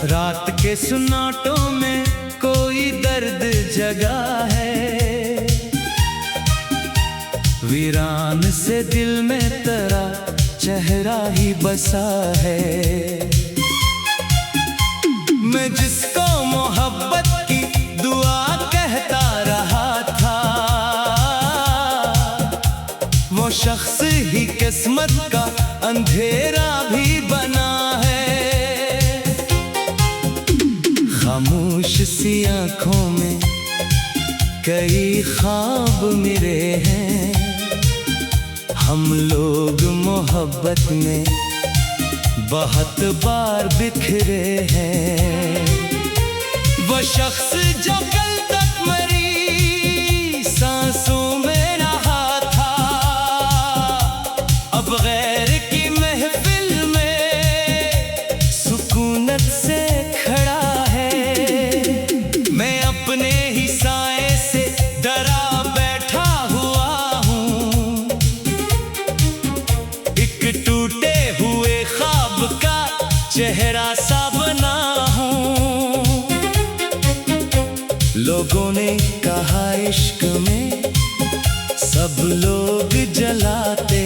रात के सुन्नाटों में कोई दर्द जगा है, वीरान से दिल में तेरा चेहरा ही बसा है। मैं जिसको मोहब्बत की दुआ कहता रहा था, वो शख्स ही किस्मत का अंधेरा भी बना है। खामोश सी आँखों में कई ख्वाब मेरे हैं, हम लोग मोहब्बत में बहुत बार बिखरे हैं। वो शख्स जो कल तक मेरी सांसों में रहा था, अब गैर की महफिल में सुकूनत से खड़ा है। मैं अपने ही साए से डरा बैठा हुआ हूँ, एक टूटे हुए ख्वाब का चेहरा सा बना हूँ। लोगों ने कहा इश्क में सब लोग जलाते,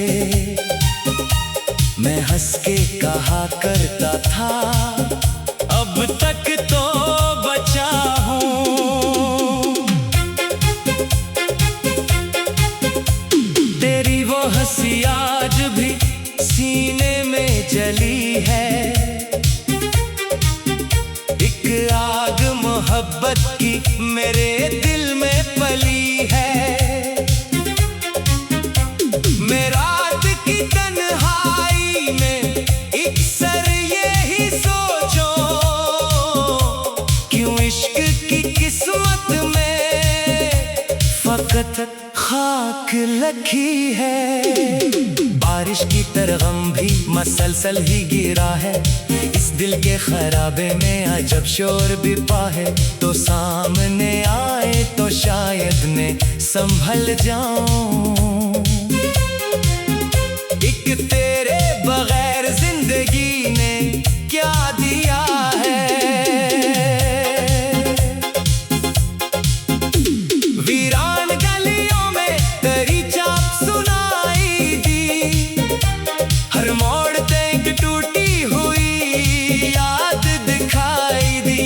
मैं हंस के कहा करता था अब तक तो बचा हूँ। तेरी वो हंसी आज भी सीने में जली है, एक आग मोहब्बत की मेरे दिल में पली है। मैं रात की तन्हाई में अक्सर यही सोचो, क्यों इश्क की किस्मत में फकत खाक लगी है। बारिश की तरह गम भी मसलसल ही गिरा है, इस दिल के खराबे में अजब शोर भी पा है। तो सामने आए तो शायद मैं संभल जाऊं, एक तेरे बगैर जिंदगी ने क्या दिया है। वीरान गलियों में तेरी चाप सुनाई दी, हर मोड़ पे एक टूटी हुई याद दिखाई दी।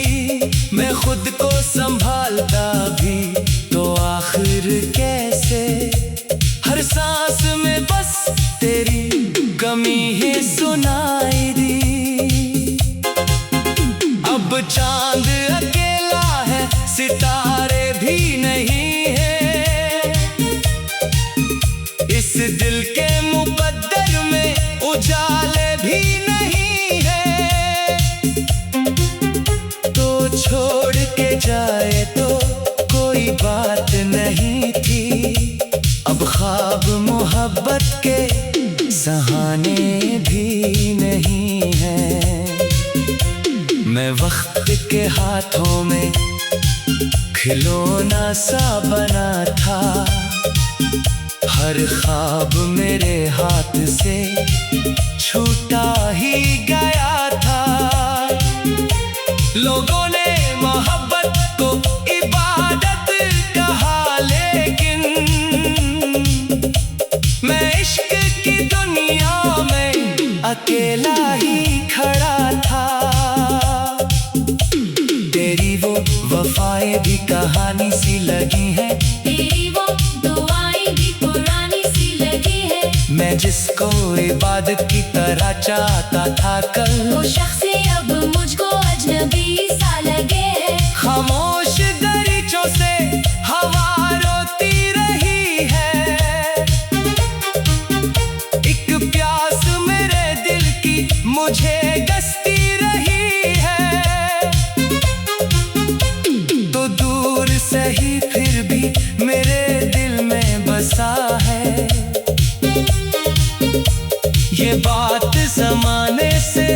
मैं खुद को संभालता भी तो आखिर कैसे, हर सांस में बस तेरी कमी ही सुनाई दी। अब चांद अकेला है, सितारे भी नहीं है, इस दिल के मुकद्दर में उजाले भी नहीं है। तो छोड़ के जाए तो कोई बात नहीं थी, अब ख्वाब मोहब्बत के सहाने भी नहीं है। मैं वक्त के हाथों में खिलौना सा बना था, हर ख्वाब मेरे हाथ से छूटा ही गया था। लोगों ने मोहब्बत को इबादत कहा, लेकिन मैं इश्क की दुनिया में अकेला ही खड़ा था। तेरी वो वफाएं भी कहानी सी लगी है, तेरी वो दुआएं भी पुरानी सी लगी है। मैं जिसको इबादत की तरह चाहता था कल, वो शख्स अब मुझको अजनबी सा लगे है। खामोश दरीचों से हवा रोती रही है, एक प्यास मेरे दिल की मुझे गस्ती रही है। तो दूर सही फिर भी मेरे दिल में बसा है, ये बात ज़माने से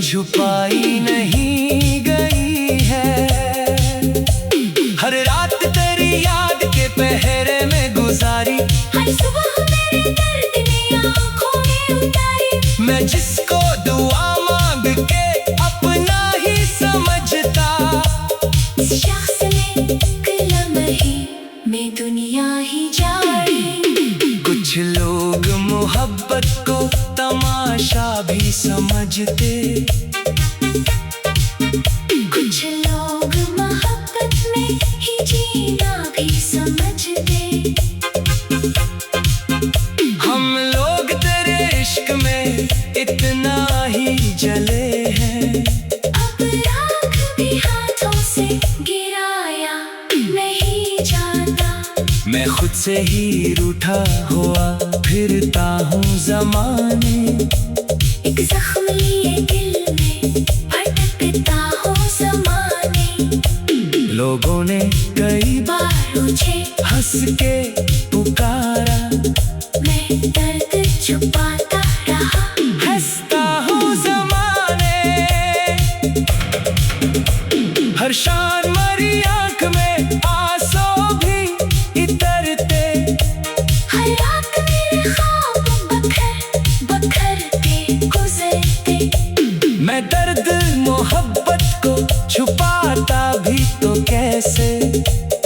छुपाई नहीं गई है। हर रात तेरी याद के पहरे में गुजारी, हर सुबह मेरे दर्द ने आँखों में उतारी। मैं जिसको दुआ मांग के अपना ही नशा भी समझते। कुछ लोग मोहब्बत में ही जीना भी समझते। हम लोग तेरे इश्क में इतना ही जले हैं। अब राख भी हाथों से गिराया नहीं जाता। मैं खुद से ही रूठा हुआ फिरता हूँ ज़माने। एक जख्म लिए दिल में भटकता हूँ ज़माने। लोगों ने कई बार मुझे हंस के पुकारा, मैं दर्द छुपाता रहा। हंसता हूँ ज़माने। हर शान मरी आँख में आंसू भी इतरते। हर रात मेरे ख्वाब बखरते गुजरते। मैं दर्द मोहब्बत को छुपाता भी तो कैसे।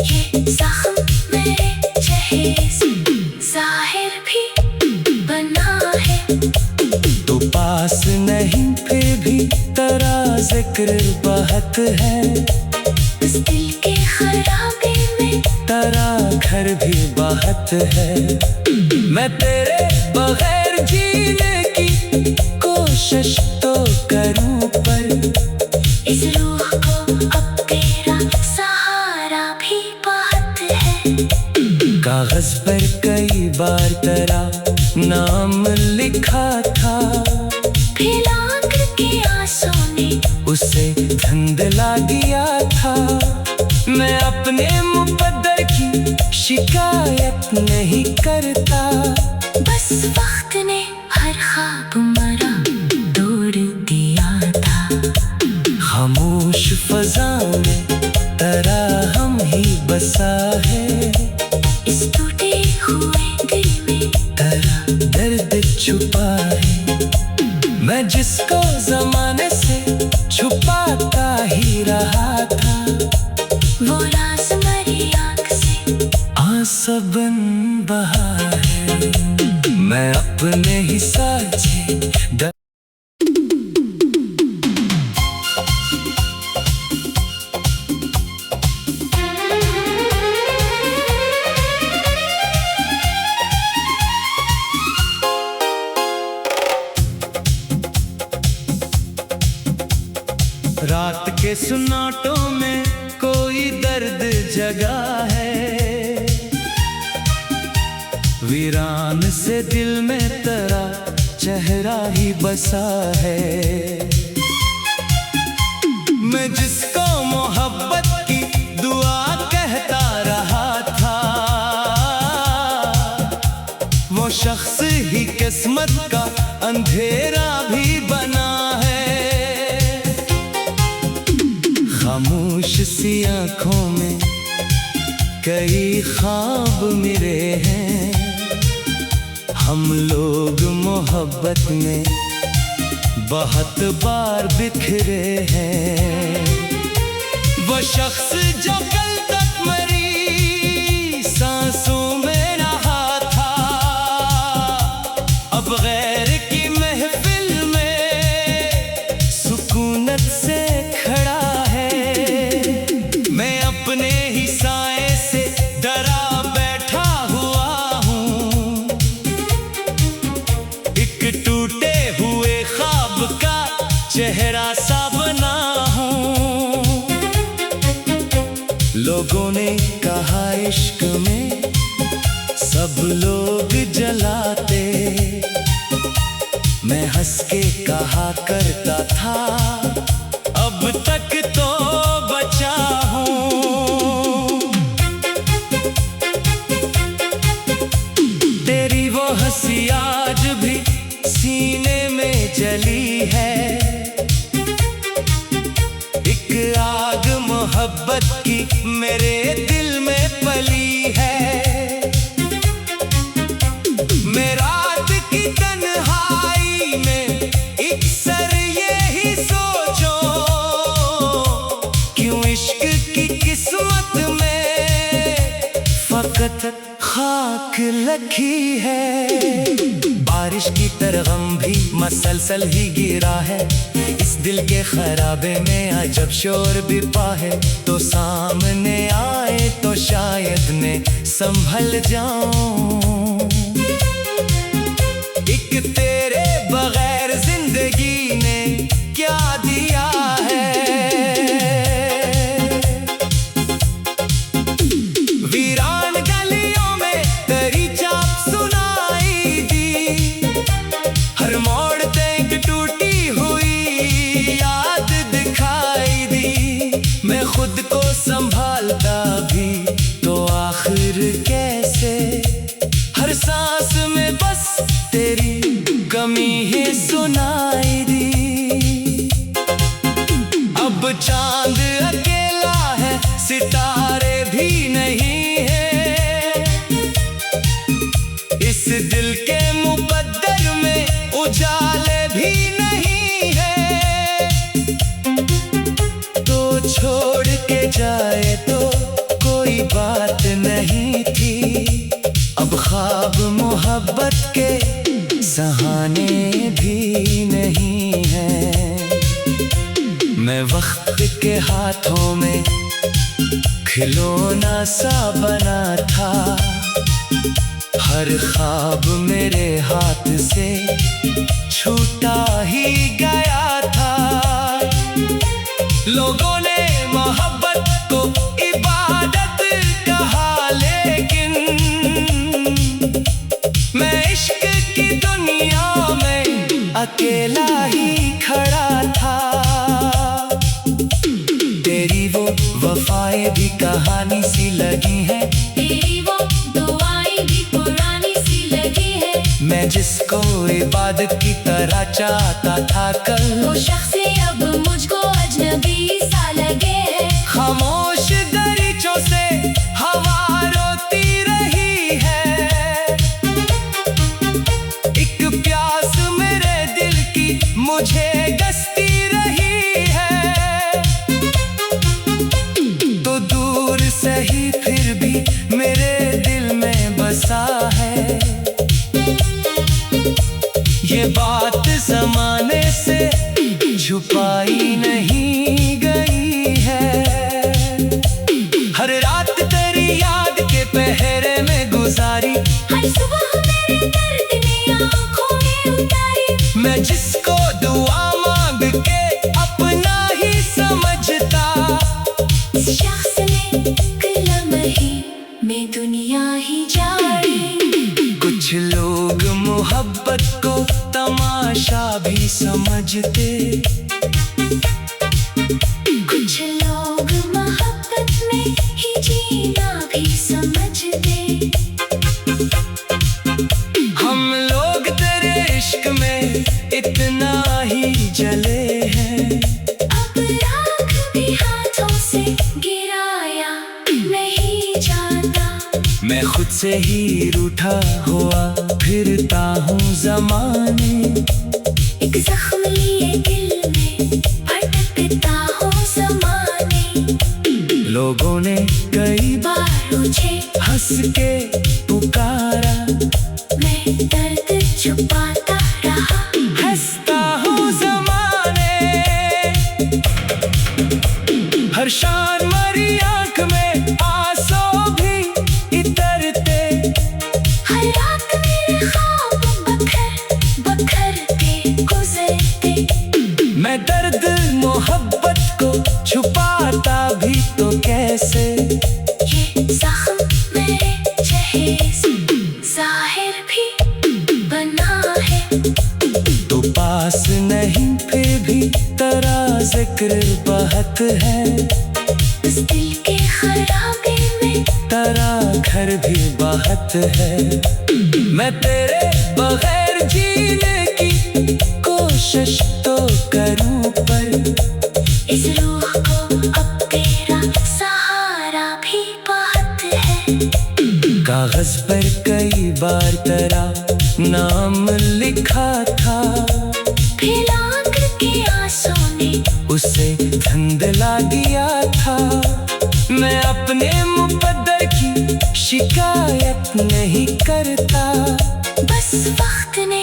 ये जख्म मेरे चेहरे से जाहिर भी बना है। तो पास नहीं फिर भी तेरा जिक्र बहुत है। इस दिल के खराबे में तेरा घर भी बहुत है। मैं तेरे बगैर जीने की कोशिश तो करूं, पर इस रूह को अब तेरा सहारा भी बहुत है। कागज पर कई बार तेरा नाम लिखा था। फिर आँख के आंसू ने उसे धुंधला दिया था। मैं अपने मुकद्दर की शिकायत नहीं करता। बस वक्त ने हर ख्वाब मरा तोड़ दिया था। खामोश फजा में तेरा हम ही बसा है। इस टूटे हुए दिल में तेरा दर्द छुपा है। मैं जिसको जमाने से छुपाता ही रहा था, वो राज मेरी आँख से आंसबन बहा है। मैं अपने ही साझे रात के सुनाटों में कोई दर्द जगा है। वीरान से दिल में तेरा चेहरा ही बसा है। मैं जिसको मोहब्बत की दुआ कहता रहा था, वो शख्स ही किस्मत का अंधेरा भी बना है। खामोश सी आँखों में कई ख्वाब मेरे हैं। हम लोग मोहब्बत में बहुत बार बिखरे हैं। वो शख्स जो कल तक मेरी सांसों में रहा था, अब गैर की महफिल में सुकूनत से खड़ा है। मैं अपने ही साए से डरा बैठा हुआ हूँ। एक टूटे हुए ख्वाब का चेहरा सा बना हूँ। लोगों ने कहा इश्क में सब लोग जलाते। मैं हंस के कहा करता था, अब तक तो बचा हूँ। तेरी वो हंसी आज भी सीने में जली है। एक आग मोहब्बत की मेरे दिल में पली है। मैं रात की तन्हाई में अक्सर यही सोचो, क्यों इश्क की किस्मत में फकत खाक लगी है। बारिश बारिश की तरह गम भी मसलसल ही गिरा है। इस दिल के खराबे में अजब शोर भी पा है। तो सामने आए तो शायद मैं संभल जाऊं। एक तेरे बगैर जिंदगी ने क्या दिया है। वीरान गलियों में तेरी चाप सुनाई दी। हर मोड़ पे एक टूटी हुई याद दिखाई दी। मैं खुद को संभालता भी तो आखिर कैसे। हर सांस में बस तेरी कमी ही सुनाई दी। अब चांद अकेला है, सितारे भी नहीं है। इस दिल के मुकद्दर में उजाले भी नहीं है। तो छोड़ के जाए तो कोई बात नहीं थी। अब ख्वाब मोहब्बत के सहाने भी नहीं है। मैं वक्त के हाथों में खिलौना सा बना था। हर ख्वाब मेरे हाथ से छूटा ही गया था। लोगों ने मोहब्बत को इबादत कहा, लेकिन मैं इश्क की दुनिया में अकेला ही खड़ा था। तेरी वो वफाएं भी कहानी सी लगी है। तेरी वो दुआएं भी पुरानी सी लगी है। मैं जिसको इबादत की तरह चाहता था कल, वो शख्स अब मुझको अजनबी सा लगे है। खामोश दरीचों से हवा रोती रही है। एक प्यास मेरे दिल की मुझे गस्ती रही है। तो दूर सही फिर भी मेरे दिल में बसा है। ये बात ज़माने से छुपाई नहीं गई है। हर रात तेरी याद के पहरे में गुजारी। हर सुबह मेरे दर्द ने आँखों में उतारी। मैं जिसको दुआ मांग के अपना ही समझता, इस शख्स ने कलम ही में दुनिया ही जानी। कुछ लोग मोहब्बत को तमाशा भी समझते। कुछ लोग मोहब्बत में ही जीना भी समझते। हम लोग तेरे इश्क में इतना ही जले हैं। अब राख भी हाथों से गिराया नहीं जाता। मैं खुद से ही रूठा हुआ फिरता हूँ ज़माने। एक जख्म लिए दिल में भटकता हूँ ज़माने। लोगों ने कई बार मुझे हंस के पुकारा। मैं दर्द छुपाता रहा। हंसता हूँ ज़माने। हर शान मरी आँख में आंसू भी इतरते। हर रात मेरे ख्वाब बखर बखर के गुजरते। मैं दर्द मोहब्बत को छुपाता भी तो कैसे। ये जख्म मेरे चेहरे से जाहिर भी बना है। तो पास नहीं फिर भी तेरा जिक्र बहुत है। इस दिल के खराबे में तेरा घर भी बहुत है। मैं तेरे बगैर जीने की कोशिश तो करूं, पर इस रूह को अब तेरा सहारा भी बहुत है। कागज पर कई बार तेरा नाम लिखा था। फिर आँख के आंसू ने उसे धुंधला दिया था। मैं अपने मुकद्दर की शिकायत नहीं करता। बस वक्त ने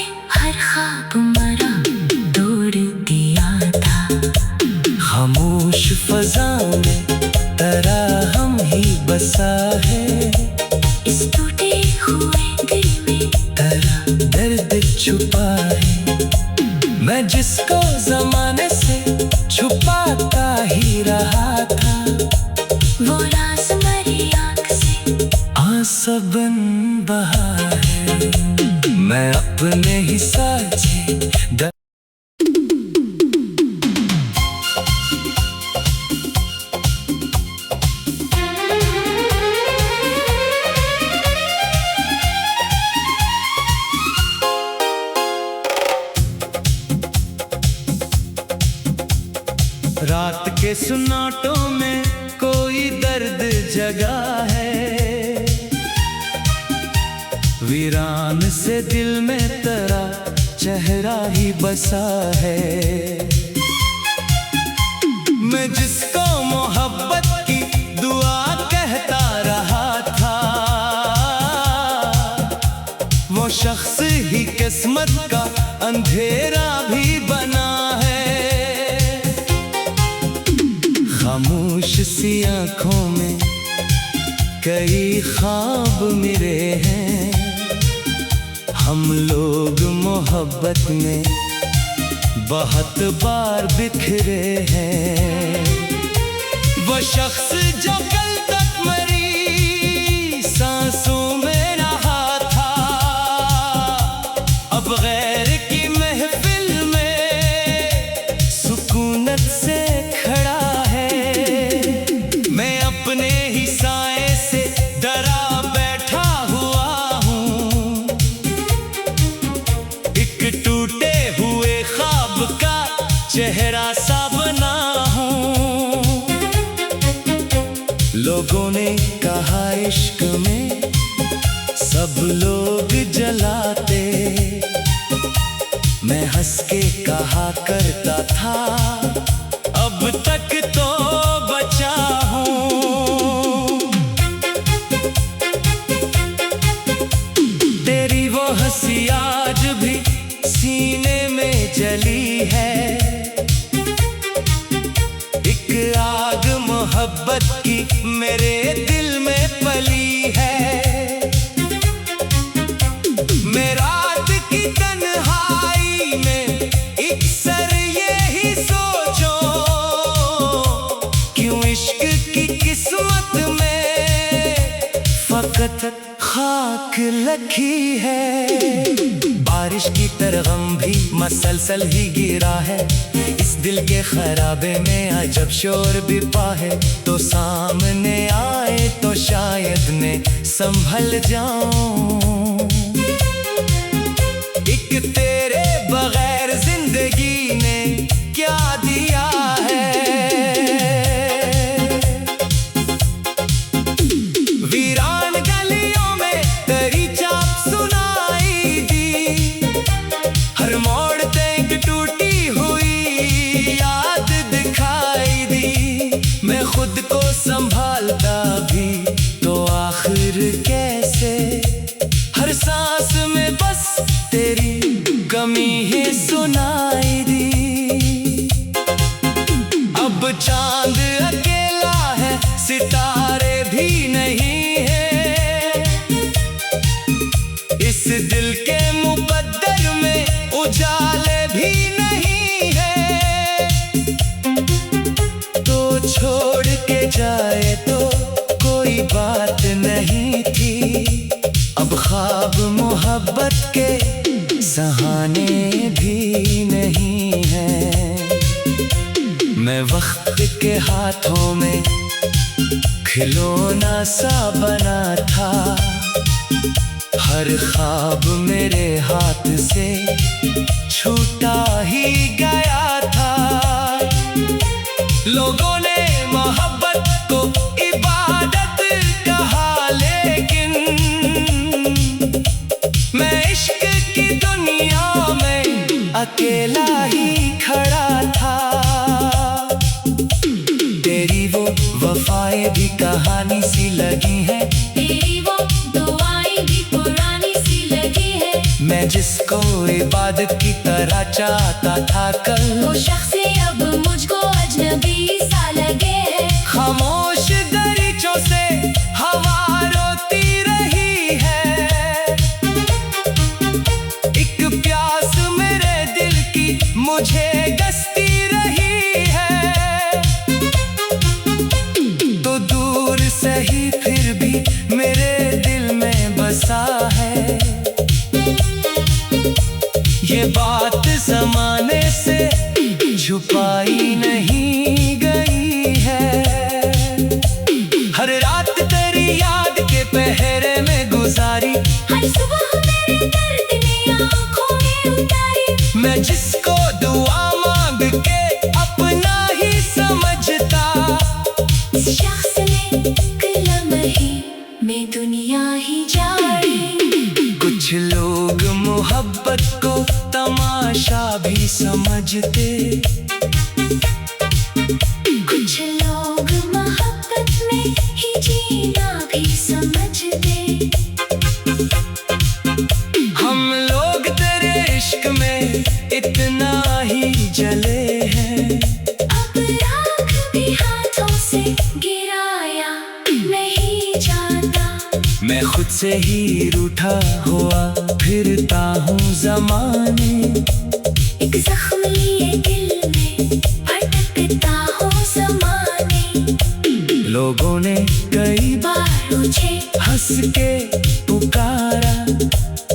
जिसको जमाने से छुपाता ही रहा था, वो राज मेरी आँख से आंसू बन बहा है। मैं अपने ही साझे रात के सुनाटों में कोई दर्द जगा है, वीरान से दिल में तेरा चेहरा ही बसा है। मैं जिसको मोहब्बत की दुआ कहता रहा था, वो शख्स ही किस्मत का अंधेरा भी बना है। खामोश सी आँखों में कई ख्वाब मेरे हैं, हम लोग मोहब्बत में बहुत बार बिखरे हैं। वो शख्स जो कल तक मेरी सांसों में रहा था, अब गैर की महफिल में सुकूनत से खड़ा है। मैं अपने ही साए से डरा बैठा हुआ हूँ, एक टूटे हुए ख्वाब का चेहरा सा बना हूँ। लोगों ने कहा इश्क में सब लोग जलाते, मैं हंस के कहा करता था अब तक तो बचा हूँ। तेरी वो हंसी आज भी सीने में जली है, एक आग मोहब्बत की मेरे दिल में पली है। मैं रात की तन्हाई में अक्सर यही सोचो, क्यों इश्क की किस्मत में फकत खाक लखी है। बारिश की तरह गम भी मसलसल ही गिरा है, इस दिल के खराबे में अजब शोर भी पा है। तो सामने आए तो शायद मैं संभल जाऊं, एक तेरे बगैर जिंदगी ने क्या दिया है। वीरान गलियों में तेरी चाप सुनाई दी, हर मोड़ ते एक टूटी हुई याद दिखाई दी। मैं खुद को संभालता भी तो आखिर कैसे, हर सांस में बस तेरी कमी ही सुनाई दी। अब चांद अकेला है, सितारे भी नहीं है, इस दिल के मुकद्दर में उजाले भी नहीं है। तो छोड़ के जाए तो कोई बात नहीं थी, अब ख्वाब मोहब्बत के सहाने भी नहीं है। मैं वक्त के हाथों में खिलौना सा बना था, हर ख्वाब मेरे हाथ से छूटा ही गया था। लोगों ने मोहब्बत को इबादत कहा, लेकिन मैं इश्क की दुनिया में अकेला ही खड़ा था। तेरी वो वफाएं भी कहानी सी लगी है, तेरी वो दुआएं भी पुरानी सी लगी है। मैं जिसको इबादत की तरह चाहता था कल, वो शख्स अब मुझको अजनबी सा लगे है। खामोश दरीचों से हवा रोती रही है, एक प्यास मेरे दिल की मुझे बेगस्ती रही है, तो दूर सही फिर भी मेरे दिल में बसा है। ये बात जमाने से छुपाई नहीं गई है। हर रात तेरी याद के पहरे में गुजारी, हर सुबह तेरे दर्द ने आँखों में उतारी। मैं जिसको दुआ मांग के अपना ही समझता, इस शख्स ने एक लम्हे में दुनिया ही जानी। कुछ लोग मोहब्बत को तमाशा भी समझते, कुछ लोग मोहब्बत में ही जीना भी समझते। हम लोग तेरे इश्क में इतना ही जले हैं, अब राख भी हाथों से गिराया नहीं जाता। मैं खुद से ही रूठा हुआ फिरता हूँ ज़माने। एक जख्म लिए दिल में भटकता हूँ ज़माने। लोगों ने कई बार मुझे हंस के पुकारा,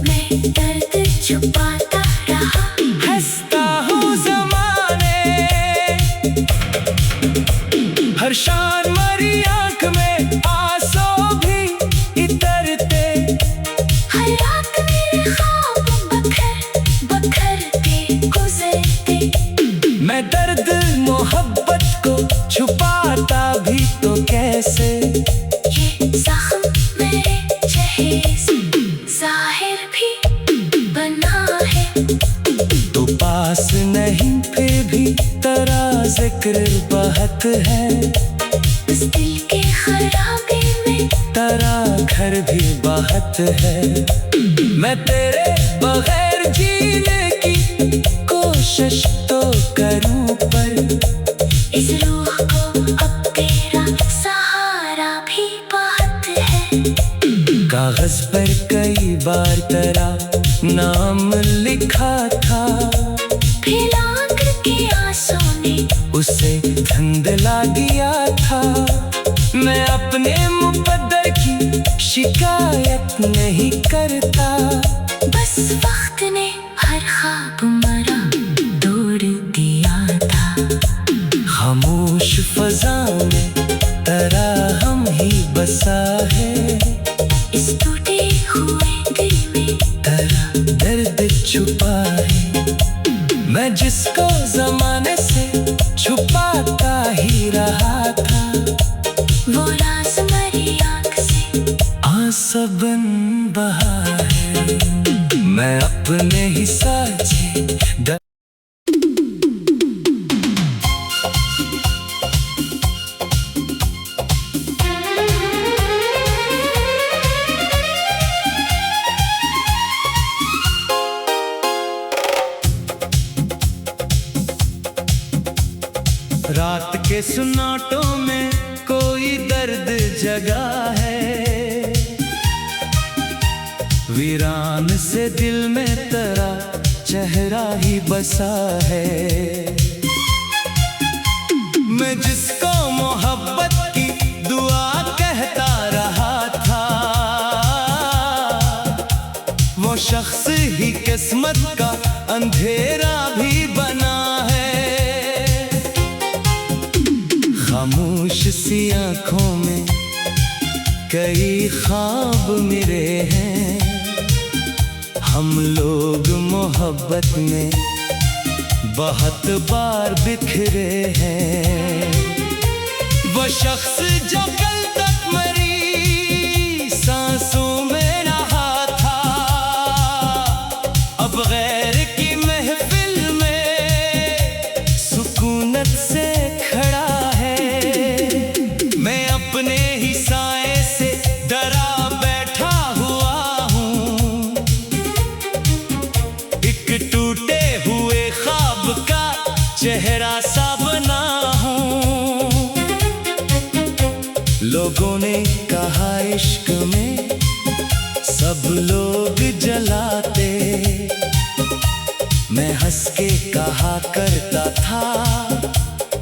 मैं दर्द छुपाता रहा। हंसता हूँ ज़माने। हर शान मरी आँख में आंसू भी इतरते, हर रात मेरे ख्वाब बखर बखर के गुजरते। मैं दर्द मोहब्बत को छुपाता भी तो कैसे। ये जख्म मेरे चेहरे से जाहिर भी बना है, तो पास नहीं फिर भी तेरा जिक्र बहुत है। इस दिल के खराबे में तेरा घर भी बहुत है। मैं तेरे बगैर जीने की कोशिश तो करूं, पर इस रूह को अब तेरा सहारा भी बहुत है। कागज पर कई बार तेरा नाम लिखा था, फिर आँख के आंसू ने उसे धुंधला दिया था। मैं अपने मुकद्दर की शिकायत नहीं करता, बस वक्त ने हर ख्वाब मरा तोड़ दिया था। खामोश फजा में तेरा हम ही बसा है, इस टूटे हुए दिल में तेरा दर्द छुपा है। मैं जिसको जमाने से छुपाता ही रहा था, वो राज मेरी आँख से आंसबन बहा है। मैं अपने ही साचे रात के सुनाटों में कोई दर्द जगा है, वीरान से दिल में तेरा चेहरा ही बसा है। मैं जिसको मोहब्बत की दुआ कहता रहा था, वो शख्स ही किस्मत का अंधेरा भी बना है। खामोश सी आँखों में कई ख्वाब मेरे हैं, हम लोग मोहब्बत में बहुत बार बिखरे हैं। वो शख्स जो कल तक मेरी सांसों में रहा था, अब गैर की महफिल में सुकूनत से खड़ा है। मैं अपने ही साए से डरा बैठा हुआ हूँ, एक टूटे हुए ख्वाब का चेहरा सा बना हूँ। लोगों ने कहा इश्क में सब लोग जलाते, मैं हंस के कहा करता था,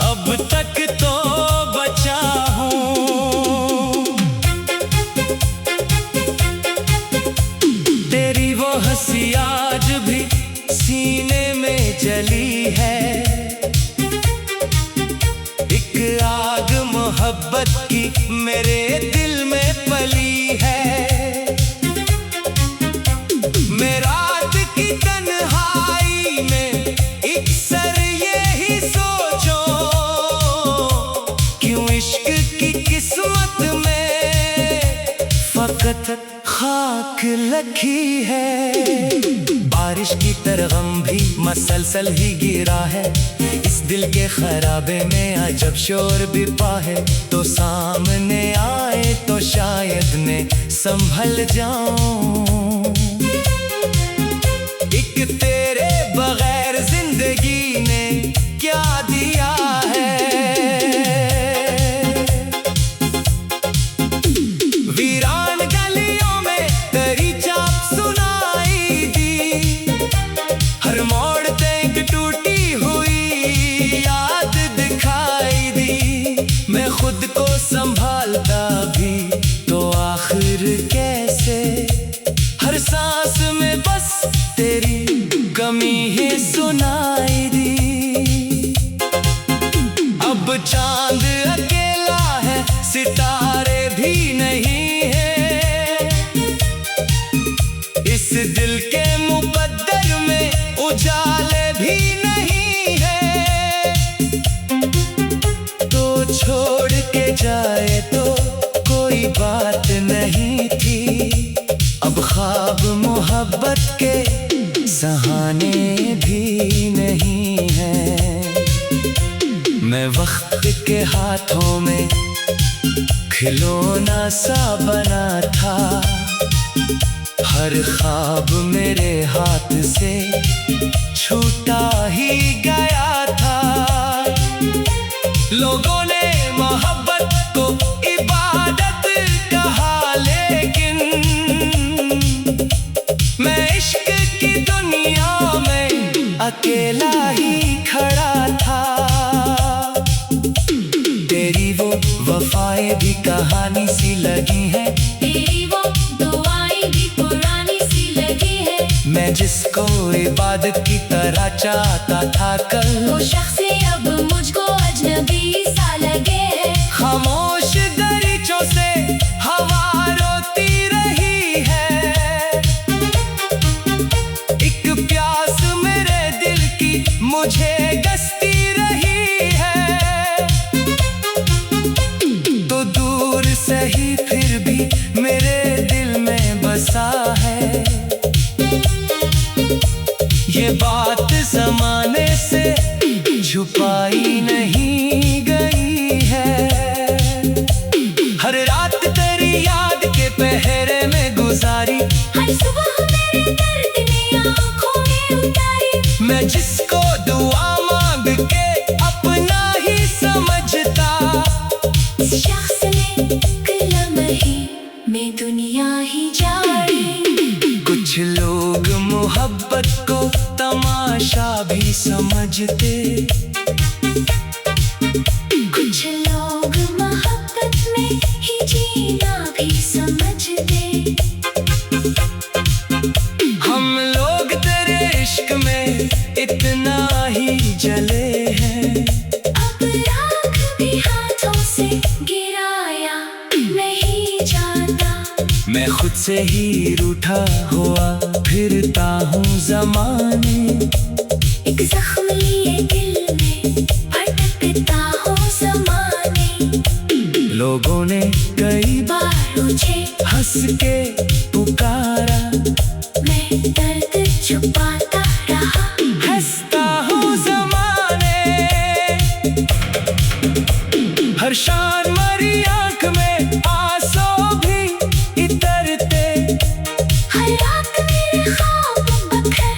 अब तक तो बचा हूँ। तेरी वो हंसी आज भी सीने में जली है, एक आग मोहब्बत की मेरे दिल में पली है। मैं रात की तन्हाई में अक्सर यही सोचो, क्यों इश्क की किस्मत में फकत खाक लगी है। बारिश की तरह गम भी मसलसल ही गिरा है, इस दिल के खराबे में अजब शोर भी पा है। तो सामने आए तो शायद मैं संभल जाऊं, एक तेरे बगैर जिंदगी ने क्या दिया है। वीरान गलियों में तेरी चाप सुनाई दी, हर मोड़ पे एक टूटी हुई याद दिखाई दी। मैं खुद को संभालता भी तो आखिर कैसे, हर सांस में बस तेरी कमी ही सुनाई दी। अब चांद अकेला है, सितारे भी नहीं है, इस दिल के मुकद्दर में उजाले भी नहीं है। तो छोड़ के जाए तो कोई बात नहीं थी, अब ख्वाब मोहब्बत के सहाने भी नहीं है। मैं वक्त के हाथों में खिलौना सा बना था, हर ख्वाब मेरे हाथ से छूटा ही गया था। लोगों ने मोहब्बत को इबादत कहा, लेकिन मैं इश्क की दुनिया में अकेला ही खड़ा था। तेरी वो वफाएं भी कहानी सी लगी है, तेरी वो दुआएं भी पुरानी सी लगी है। मैं जिसको इबादत की तरह चाहता था कल, वो शख्स अब मुझको अजनबी सा लगे है। खामोश दरीचों से हवा रोती रही है, एक प्यास मेरे दिल की मुझे गसती रही है। तो दूर से ही फिर भी मेरे दिल में बसा है, ये बात ज़माने से छुपाई नहीं गई है। हर रात तेरी याद के पहरे में गुजारी, हर सुबह मेरे दर्द ने आँखों में उतारी। मैं जिसको दुआ मांग के अपना ही समझता, इस शख्स ने एक लम्हे में दुनिया ही जानी। कुछ लोग मोहब्बत को तमाशा भी समझते, कुछ लोग मोहब्बत में ही जीना भी समझते। हम लोग तेरे इश्क में इतना ही जले हैं, अब राख भी हाथों से गिराया नहीं जाता। मैं खुद से ही रूठा हुआ फिरता हूँ ज़माने, एक जख्म लिए दिल में भटकता हूँ ज़माने। लोगों ने कई बार मुझे हंस के पुकारा, मैं दर्द छुपाता रहा। हंसता हूँ ज़माने, हर शान मरी आँख में आंसू भी इतरते। हर रात मेरे ख्वाब बखर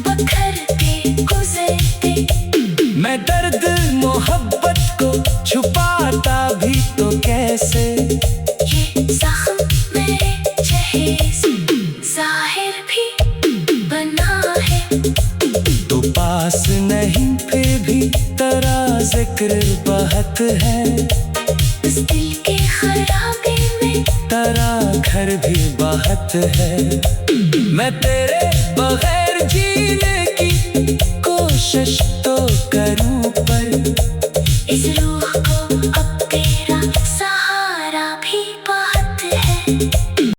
बखर के गुजरते। मैं दर्द मोहब्बत को छुपाता भी तो कैसे, ये जख्म मेरे चेहरे से जाहिर भी बना है। तो पास फिक्र बहुत है, इस दिल के खराबे में तेरा घर भी बहुत है। मैं तेरे बगैर जीने की कोशिश तो करूं, पर इस रूह को अब तेरा सहारा भी बहुत है।